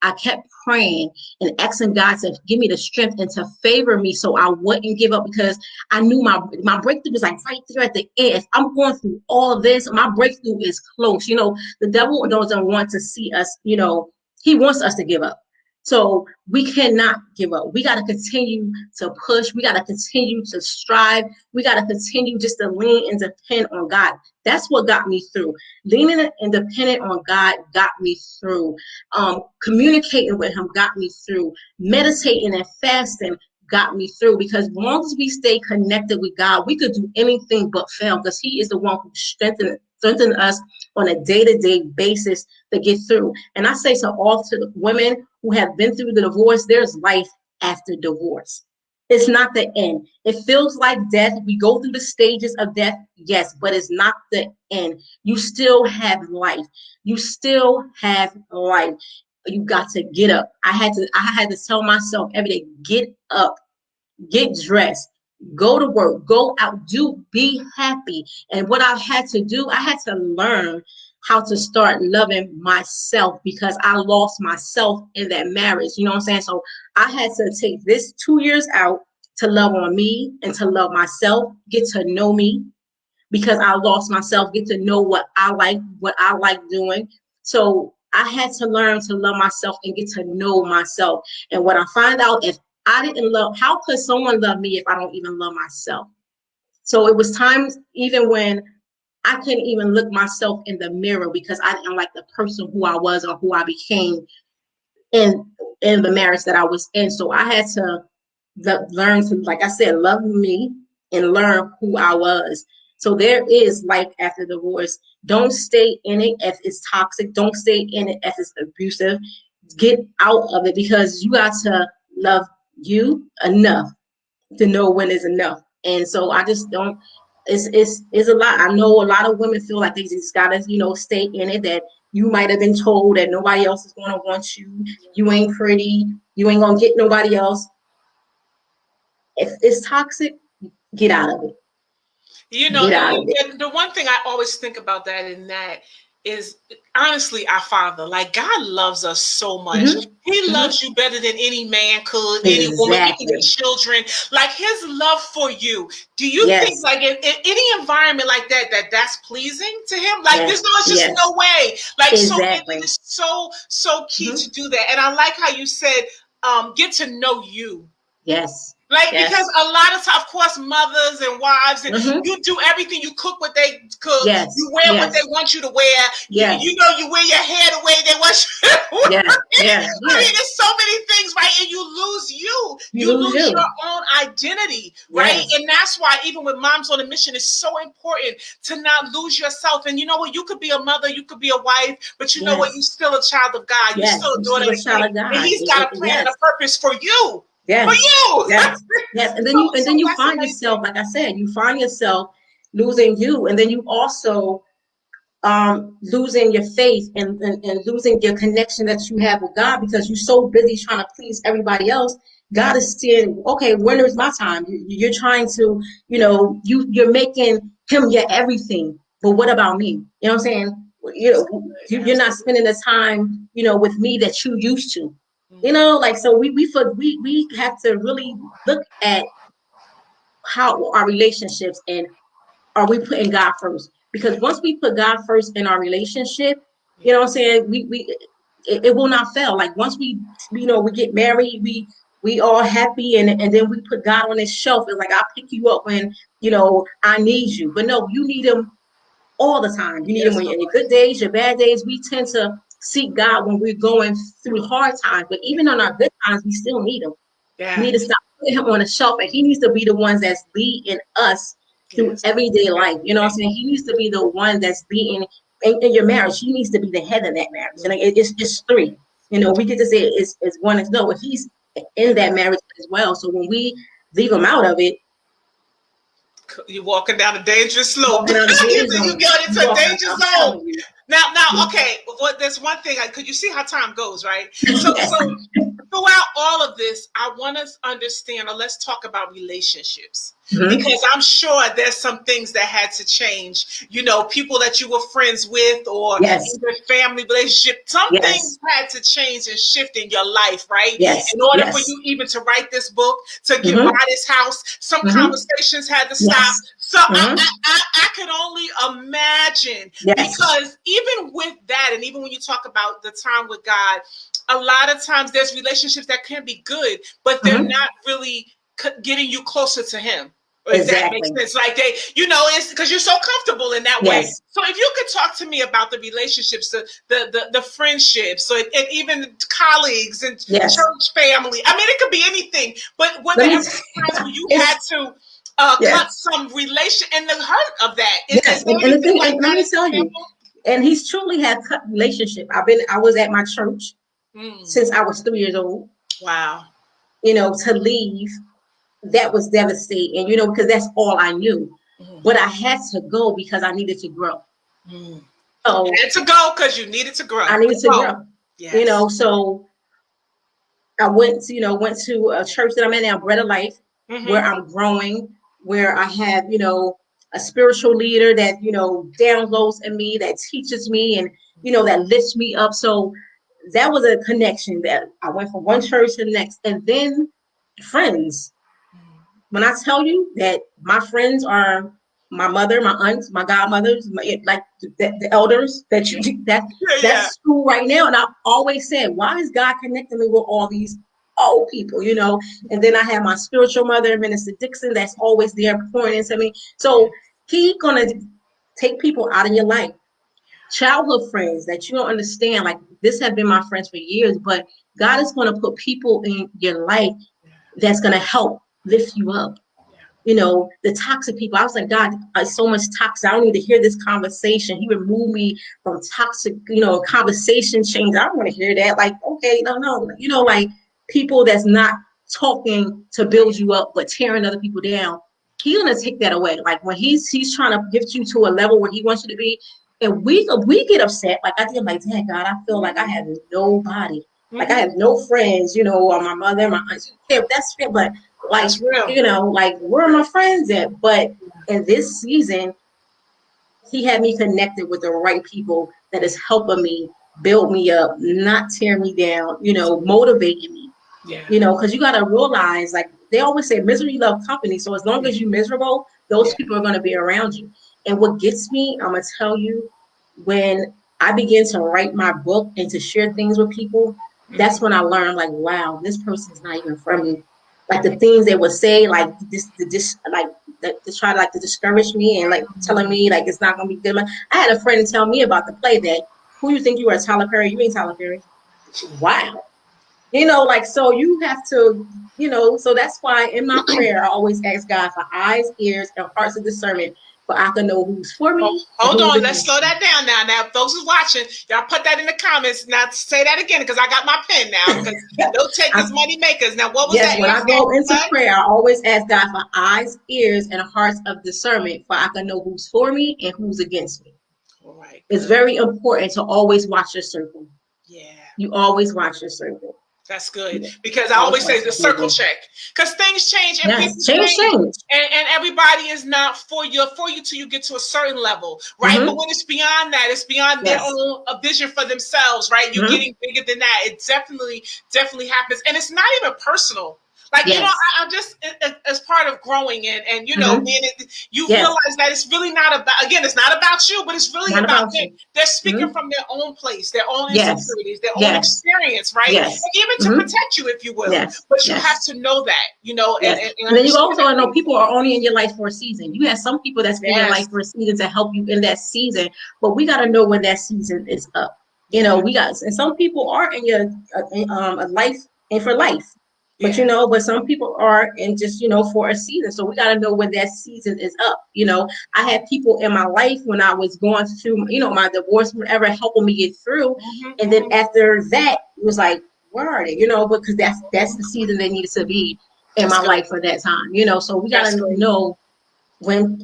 I kept praying and asking God to give me the strength and to favor me so I wouldn't give up, because I knew my breakthrough was like right there at the end. If I'm going through all of this, my breakthrough is close. The devil doesn't want to see us, he wants us to give up. So we cannot give up. We got to continue to push. We got to continue to strive. We got to continue just to lean and depend on God. That's what got me through. Leaning and dependent on God got me through. Communicating with Him got me through. Meditating and fasting got me through, because as long as we stay connected with God, we could do anything but fail, because He is the one who strengthen us on a day-to-day basis to get through. And I say to all to the women who have been through the divorce, there's life after divorce. It's not the end. It feels like death. We go through the stages of death, yes, but it's not the end. You still have life. You still have life. You got to get up. I had to tell myself every day, get up, get dressed, go to work, go out, be happy. And what I had to do, I had to learn how to start loving myself, because I lost myself in that marriage. You know what I'm saying? So I had to take this 2 years out to love on me and to love myself, get to know me, because I lost myself, get to know what I like doing. So I had to learn to love myself and get to know myself. And what I find out, if I didn't love, how could someone love me if I don't even love myself? So it was times even when I couldn't even look myself in the mirror, because I didn't like the person who I was or who I became in in the marriage that I was in. So I had to learn to, like I said, love me and learn who I was. So there is life after divorce. Don't stay in it if it's toxic. Don't stay in it if it's abusive. Get out of it, because you got to love you enough to know when is enough. And so I just don't. It's a lot. I know a lot of women feel like they just gotta stay in it. That you might have been told that nobody else is gonna want you. You ain't pretty. You ain't gonna get nobody else. If it's toxic, get out of it. You know, Get out of it. and the one thing I always think about that in that is honestly our Father. Like, God loves us so much. Mm-hmm. He Mm-hmm. loves you better than any man could, any woman, even your Exactly. children. Like, His love for you. Do you think, Yes. like, in any environment like that's pleasing to Him? Like, there's Yes. just Yes. no way. Like, so it Exactly. is so key Mm-hmm. to do that. And I like how you said, get to know you. Yes. Like, because Yes. a lot of times, of course, mothers and wives, and Mm-hmm. you do everything. You cook what they cook. Yes. You wear what they Yes. want you to wear. You Yes. know, you wear your hair the way they want you to wear Yes. it. Yes. I mean, Yes. there's so many things, right? And you lose you. You You lose lose your you. own identity, right? Yes. And that's why even with Moms on a Mission, it's so important to not lose yourself. And you know what? You could be a mother, you could be a wife, but you know what? You're Yes. still a child of God. You're Yes. still a You're daughter still a of the King. child of And God. He's got a plan and a Yes. purpose for you. For Yes. you. Yes. Yes. And then So you that's find yourself, amazing. like I said, you find yourself losing you, and then you also losing your faith, and losing your connection that you have with God, because you're so busy trying to please everybody else. God is saying, okay, when is my time? You're trying to, you're making Him your everything. But what about me? You know what I'm saying? you know, you're not spending the time, you know, with me that you used to, you know, like, so we have to really look at how our relationships, and are we putting God first? Because once we put God first in our relationship, you know what I'm saying, it will not fail. Like once we, you know, we get married, we all happy, and then we put God on this shelf. It's like, I'll pick you up when, you know, I need you. But no, you need him all the time. You need him Yes, when you're in your Lord. good days, your bad days. We tend to seek God when we're going through hard times, but even on our good times, we still need him. We Yeah. need to stop putting him on the shelf, and he needs to be the ones that's leading us through Yes. everyday life. You know what I'm saying? He needs to be the one that's leading in your marriage. He needs to be the head of that marriage. And it's just three. You know, we get to say it's one is no, but he's in that marriage as well. So when we leave him out of it, You're walking down a dangerous slope. walking out the danger You zone, got into you a walking, danger I'm zone. telling you. Now, okay. What? There's one thing. Could you see how time goes, right? So, Yes. throughout all of this, I want to understand, or let's talk about relationships. Mm-hmm. Because I'm sure there's some things that had to change. You know, people that you were friends with, or Yes. even family relationship. Some Yes. things had to change and shift in your life, right? Yes. In order Yes. for you even to write this book, to get Mm-hmm. buy this house, some Mm-hmm. conversations had to stop. Yes. So Mm-hmm. I could only imagine, Yes. because even with that, and even when you talk about the time with God, a lot of times there's relationships that can be good, but they're Mm-hmm. not really getting you closer to Him. If that makes Exactly. sense, like they, you know, it's because you're so comfortable in that way. Yes. So if you could talk to me about the relationships, the friendships, so and even colleagues and Yes. church family. I mean, it could be anything. But were there ever times where you had to cut Yes. some relation, and the hurt of that? Is Yes. there And the anything thing, like and let that? me tell you, and he's truly had cut relationship. I was at my church since I was 3 years old. Wow. You know, to leave, that was devastating, you know, because that's all I knew. But I had to go because I needed to grow. So You had to go because you needed to grow. I needed to grow. Yes. You know, so I went to a church that I'm in now, Bread of Life, where I'm growing, where I have, you know, a spiritual leader that, you know, downloads in me, that teaches me, and, you know, that lifts me up. So that was a connection that I went from one church to the next. And then friends. When I tell you that my friends are my mother, my aunts, my godmothers, like the elders that that's school right now. And I've always said, why is God connecting me with all these old people, you know? And then I have my spiritual mother, Minister Dixon, that's always there pouring into me. So He's gonna take people out of your life. Childhood friends that you don't understand, like this have been my friends for years, but God is going to put people in your life that's going to help lift you up. You know, the toxic people. I was like, God, so much toxic. I don't need to hear this conversation. He removed me from toxic, you know, conversation change. I don't want to hear that. Like, okay, no. You know, like people that's not talking to build you up, but tearing other people down. He's gonna take that away. Like when he's trying to get you to a level where he wants you to be, and we get upset. Like I think, like, dang God, I feel like I have nobody. Like I have no friends, you know, or my mother, my aunt. Yeah, that's fair, but like, That's real. you know, like where are my friends at? But in this season, He had me connected with the right people that is helping me build me up, not tear me down, you know, motivating me. Yeah. You know, because you got to realize, like they always say, misery loves company. So as long as you're miserable, those people are going to be around you. And what gets me, I'm going to tell you, when I begin to write my book and to share things with people, that's when I learned, like, wow, this person's not even from me. Like the things they would say, like this, like to try to like to discourage me and like telling me like it's not gonna be good. I had a friend tell me about the play that, who you think you are, Tyler Perry? You ain't Tyler Perry. Wow. You know, like, so you have to, you know, so that's why in my prayer, I always ask God for eyes, ears, and hearts of discernment, for I can know who's for me. Hold on, let's slow that down now. Now, folks who's watching, y'all put that in the comments. Now, say that again, because I got my pen now, because no takers, money makers. Now, what was that? When I go into prayer, I always ask God for eyes, ears, and hearts of discernment, for I can know who's for me and who's against me. All right. It's very important to always watch your circle. Yeah. You always watch your circle. That's good, because I I was always say supposed the to be circle there. check, because things change and Yes, people change, change, change. and everybody is not for you till you get to a certain level, right? But Mm-hmm. when it's beyond that, it's beyond their Yes. own vision for themselves, right? You're Mm-hmm. getting bigger than that. It definitely happens, and it's not even personal. Like, Yes. I just, as part of growing and Mm-hmm. being, you Yes. realize that it's really not about, again, it's not about you, but it's really Not about about them. you. They're speaking Mm-hmm. from their own place, their own Yes. insecurities, their own Yes. experience, right? Yes. And even to Mm-hmm. protect you, if you will. Yes. But you have Yes. to know that, Yes. and And then you understand also that know piece. people are only in your life for a season. You have some people that's in your life Yes. for a season to help you in that season, but we got to know when that season is up. Yeah. And some people are in your life and for life. But Yeah. but some people are in just for a season. So we got to know when that season is up. I had people in my life when I was going through, my divorce, whatever, helping me get through. Mm-hmm, And then mm-hmm, after that, it was like, where are they? Because that's the season they needed to be in that's my good. life for that time. So we got That's to great. know when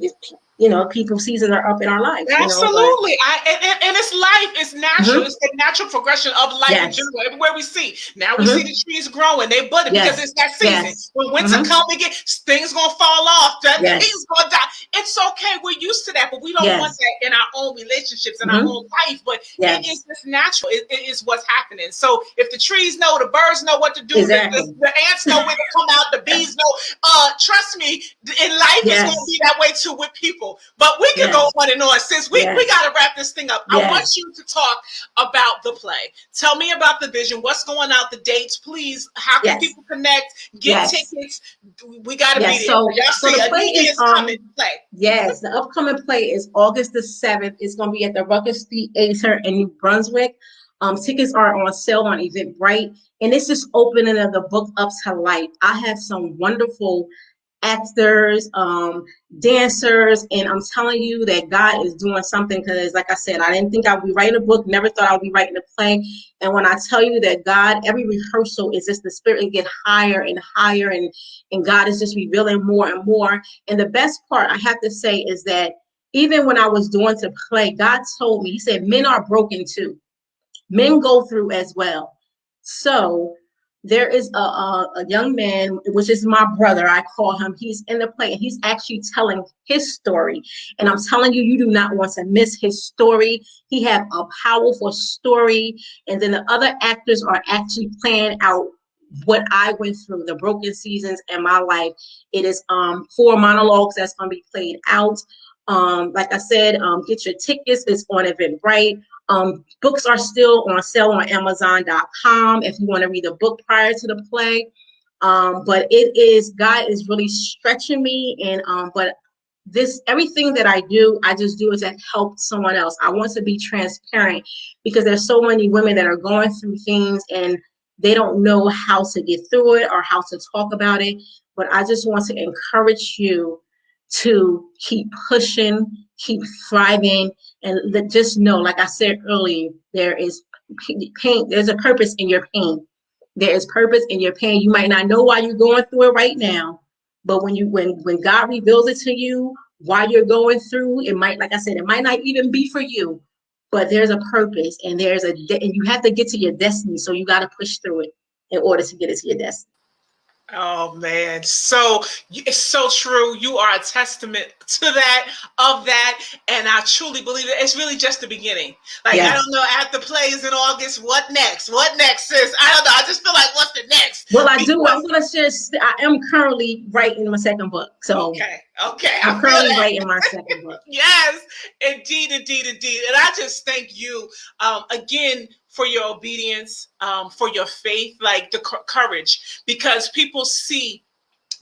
people's seasons are up in our lives. But Absolutely. And it's life. It's natural. mhm, It's the natural progression of life in yes, general. Everywhere we see. Now we see hmm the trees growing. They budding because yes, it's that season. yes, When winter hmm comes again, things gonna fall off. The things yes, gonna die. It's okay. We're used to that, but we don't want yes, that in our own relationships, in our hmm own life. But it is yes, just natural. It is what's happening. So if the trees know, the birds know what to do, exactly, the ants know when to come out, the bees know. Trust me, in life is gonna be yes, that way too with people. But we could go yes, on and on. Since we yes, got to wrap this thing up, I want yes, you to talk about the play. Tell me about the vision. What's going out? The dates, please. How can yes, people connect? Get yes, tickets. We got to be yes. there. So Y'all so see, the a play new is year's coming. Play. yes, the upcoming play is August the 7th. It's going to be at the Rucker Theater in New Brunswick. Tickets are on sale on Eventbrite, and it's just opening of the book up to life. I have some wonderful actors, dancers, and I'm telling you that God is doing something because, like I said, I didn't think I would be writing a book, never thought I would be writing a play. And when I tell you that God, every rehearsal is just the spirit get higher and higher, and God is just revealing more and more. And the best part I have to say is that even when I was doing to play, God told me, He said, men are broken too. Men go through as well. So there is a young man, which is my brother. I call him. He's in the play, and he's actually telling his story. And I'm telling you, you do not want to miss his story. He have a powerful story, and then the other actors are actually playing out what I went through, the broken seasons in my life. It is 4 monologues that's going to be played out. Like I said, get your tickets. It's on Eventbrite. Books are still on sale on Amazon.com if you want to read the book prior to the play. But God is really stretching me, and but this everything that I just do it to help someone else. I want to be transparent because there's so many women that are going through things and they don't know how to get through it or how to talk about it. But I just want to encourage you to keep pushing, keep thriving, and just know, like I said earlier, there is pain. There's a purpose in your pain. There is purpose in your pain. You might not know why you're going through it right now, but when God reveals it to you while you're going through, it might, like I said, it might not even be for you, but there's a purpose, and and you have to get to your destiny. So you got to push through it in order to get it to your destiny. Oh man, so it's so true. You are a testament to that, of that, and I truly believe it. It's really just the beginning. Like, I Yes. don't know, after plays in August, what next? What next, sis? I don't know. I just feel like, what's the next? Well, I do. I'm Because gonna share. I am currently writing my second book, so okay, okay, I I'm feel currently that. writing my second book. Yes, indeed, indeed, indeed. And I just thank you again for your obedience, for your faith, like the courage, because people see,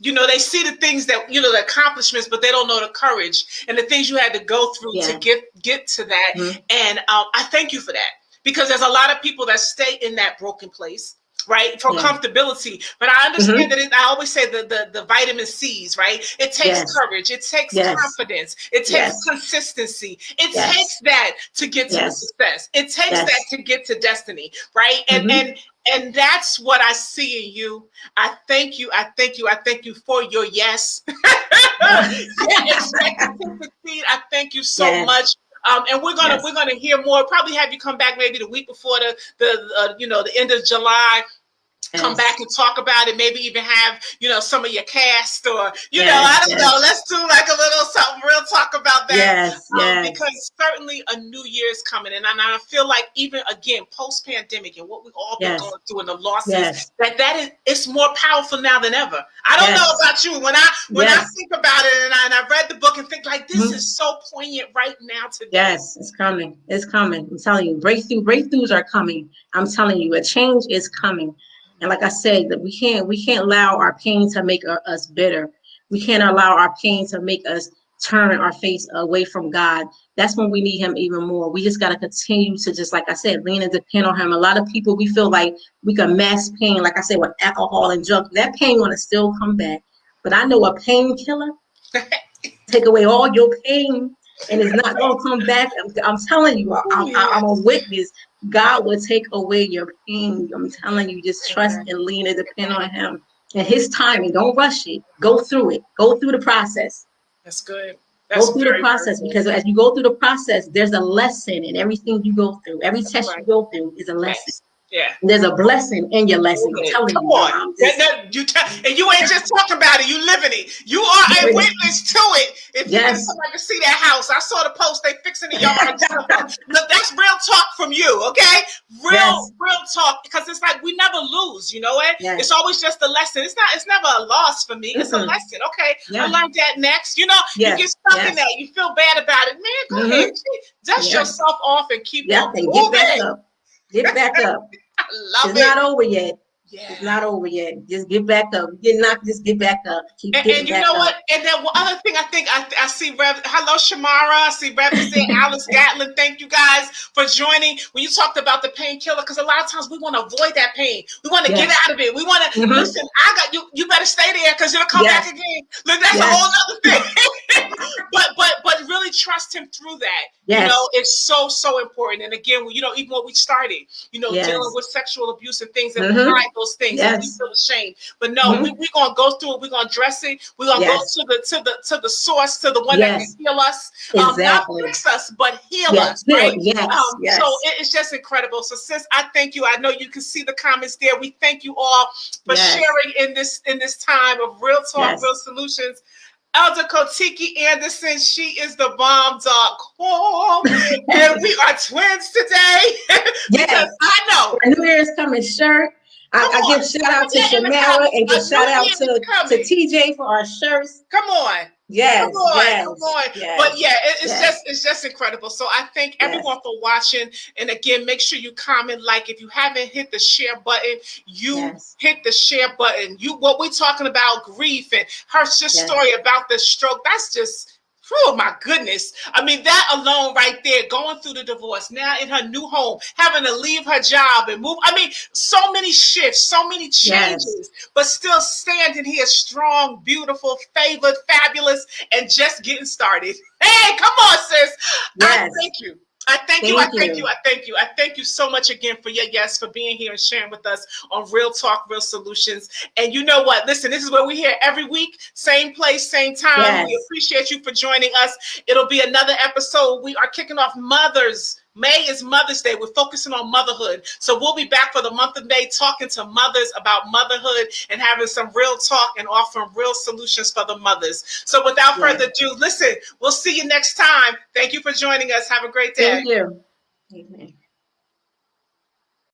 they see the things that, the accomplishments, but they don't know the courage and the things you had to go through to Yeah. get to that. Mm-hmm. And I thank you for that, because there's a lot of people that stay in that broken place, right, for Yeah. comfortability. But I understand Mm-hmm. that I always say the vitamin C's, right? It takes Yes. courage, it takes Yes. confidence, it takes Yes. consistency, it takes Yes. that to get to the Yes. success, it takes that Yes. to get to destiny, right? and Mm-hmm. and and that's what I see in you. I thank you. I thank you. I thank you for your yes. Yeah, expected to succeed. I thank you so Yes. much. And we're gonna Yes. we're gonna hear more. Probably have you come back maybe the week before the end of July, come back and talk about it, maybe even have, some of your cast, or, Yes, I don't know, yes. let's do like a little something real talk about that. Yes, yes, Because certainly a new year's coming. And I feel like even again, post pandemic and what we've all been yes, going through and the losses, yes, that is, it's more powerful now than ever. I don't know yes, about you. When I yes. think about it, and I read the book and think like, this Mhm. is so poignant right now today. Yes, it's coming. It's coming. I'm telling you, breakthroughs are coming. I'm telling you, a change is coming. And like I said, that we can't allow our pain to make us bitter. We can't allow our pain to make us turn our face away from God. That's when we need Him even more. We just got to continue to, just like I said, lean and depend on Him. A lot of people, we feel like we can mask pain, like I said, with alcohol and drugs. That pain going to still come back. But I know a painkiller take away all your pain, and it's not going to come back. I'm telling you, Oh, I'm a yes. witness. God will take away your pain. I'm telling you, just trust and lean and depend on Him and His timing. Don't rush it. Go through it. Go through the process. That's good. Go That's through the very, very process, good. because as you go through the process, there's a lesson in everything you go through. Every That's test you right. go through is a lesson. Yes. Yeah. There's a blessing in your lesson. I'm telling Come you. on. I'm just And you ain't just talking about it, you living it. You are a living it. witness to it. If you can Yes. come back and see that house, I saw the post, they fixing the yard. Look, that's real talk from you, okay? Yes. Real talk. Because it's like we never lose, you know it? It's Yes. always just a lesson. It's never a loss for me. It's a Mm-mm. lesson. Okay. I Yeah. learned that next. You get Yes. stuck in Yes. that. You feel bad about it. Man, go ahead. Mm-hmm. Dust Yeah. yourself off and keep Yep. on And get back moving. up. Get back up. I love It's it. not over yet. Yeah. It's not over yet. Just get back up. Get knocked. Just get back up. Keep And getting you back know what? up. And then one other thing, I think I see hello Shamara, I see Rev is there, Alice Gatlin. Thank you guys for joining. When you talked about the painkiller, because a lot of times we want to avoid that pain. We want to get Yes. out of it. We want to Mm-hmm. listen. I got you. You better stay there because it'll come back Yes. again. Look, that's a whole Yes. other thing. but really trust him through that. Yes. It's so important. And again, even when we started, dealing Yes. with sexual abuse and things, and we Mm-hmm. hide those things and we Yes. feel ashamed. But no, Mm-hmm. we're gonna go through it. We're gonna address it. We're gonna go Yes. to the source, to the one that can Yes. heal us, not Exactly. fix us, but heal Yes. us, Heal right? it. Yes. So Yes. it's just incredible. So sis, I thank you. I know you can see the comments there. We thank you all for Yes. sharing in this time of real talk, real Yes. solutions. Elder Koatiki Anderson, she is the bomb.com. And we are twins today because Yes. I know. A New Year's coming shirt. Come I on. give shout out Put to that in the Shamara comments. and A give shout new out year is to coming. TJ for our shirts. Come on. Come Yes. on, come Yes. on. But Yes. yeah, it's Yes. just incredible. So I thank Yes. everyone for watching. And again, make sure you comment, like. If you haven't hit the share button, you Yes. hit the share button. What we're talking about, grief and her Yes. story about the stroke, that's just, oh my goodness. I mean, that alone right there, going through the divorce, now in her new home, having to leave her job and move. I mean, so many shifts, so many Yes. changes, but still standing here strong, beautiful, favored, fabulous, and just getting started. Hey, come on, sis. I Yes. thank you. I thank you. I Thank thank you. you. I thank you. I thank you so much again for your yes, for being here and sharing with us on Real Talk, Real Solutions. And you know what? Listen, this is where we're here every week, same place, same time. We Yes. appreciate you for joining us. It'll be another episode. We are kicking off Mothers. May is Mother's Day. We're focusing on motherhood. So we'll be back for the month of May talking to mothers about motherhood and having some real talk and offering real solutions for the mothers. So without Yes. further ado, listen, we'll see you next time. Thank you for joining us. Have a great day. Thank you. Amen.